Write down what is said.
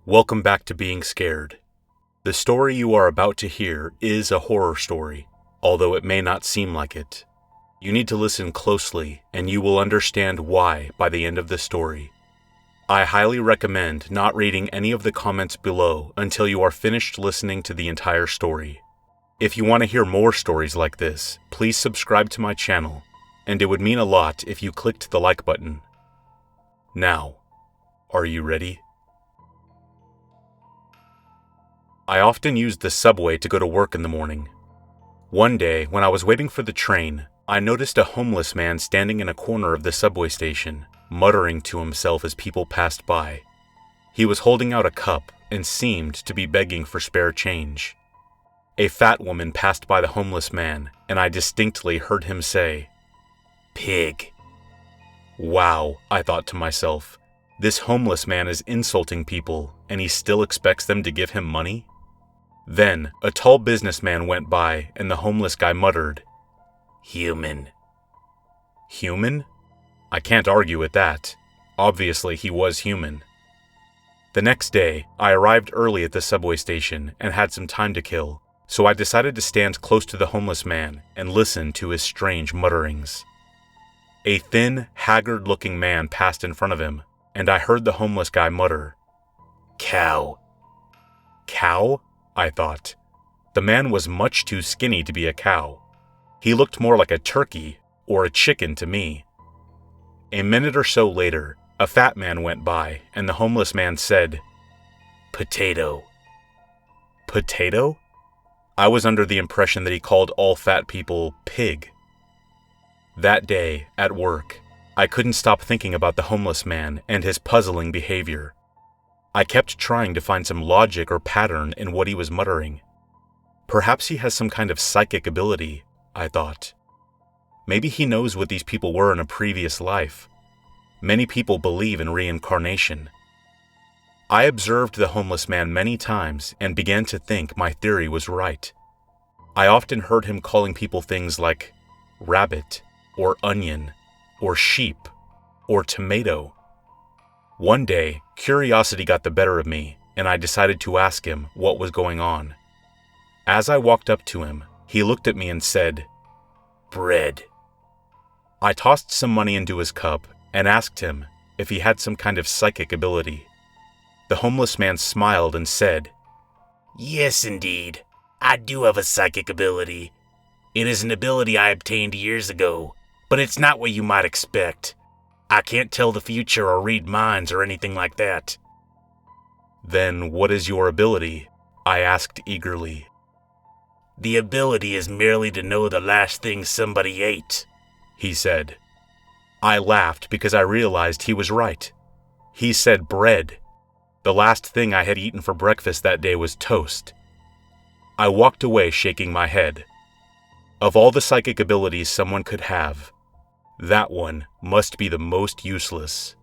Welcome back to Being Scared. The story you are about to hear is a horror story, although it may not seem like it. You need to listen closely, and you will understand why by the end of the story. I highly recommend not reading any of the comments below until you are finished listening to the entire story. If you want to hear more stories like this, please subscribe to my channel, and it would mean a lot if you clicked the like button. Now, are you ready? I often used the subway to go to work in the morning. One day, when I was waiting for the train, I noticed a homeless man standing in a corner of the subway station, muttering to himself as people passed by. He was holding out a cup and seemed to be begging for spare change. A fat woman passed by the homeless man, and I distinctly heard him say, "Pig." Wow, I thought to myself, this homeless man is insulting people, and he still expects them to give him money? Then, a tall businessman went by, and the homeless guy muttered, "Human." Human? I can't argue with that. Obviously, he was human. The next day, I arrived early at the subway station and had some time to kill, so I decided to stand close to the homeless man and listen to his strange mutterings. A thin, haggard-looking man passed in front of him, and I heard the homeless guy mutter, "Cow." Cow? I thought. The man was much too skinny to be a cow. He looked more like a turkey or a chicken to me. A minute or so later, a fat man went by, and the homeless man said, "Potato." Potato? I was under the impression that he called all fat people pig. That day, at work, I couldn't stop thinking about the homeless man and his puzzling behavior. I kept trying to find some logic or pattern in what he was muttering. Perhaps he has some kind of psychic ability, I thought. Maybe he knows what these people were in a previous life. Many people believe in reincarnation. I observed the homeless man many times and began to think my theory was right. I often heard him calling people things like rabbit, or onion, or sheep, or tomato. One day, curiosity got the better of me, and I decided to ask him what was going on. As I walked up to him, he looked at me and said, "Bread." I tossed some money into his cup and asked him if he had some kind of psychic ability. The homeless man smiled and said, "Yes, indeed. I do have a psychic ability. It is an ability I obtained years ago, but it's not what you might expect. I can't tell the future or read minds or anything like that." "Then what is your ability?" I asked eagerly. "The ability is merely to know the last thing somebody ate," he said. I laughed because I realized he was right. He said bread. The last thing I had eaten for breakfast that day was toast. I walked away shaking my head. Of all the psychic abilities someone could have, that one must be the most useless.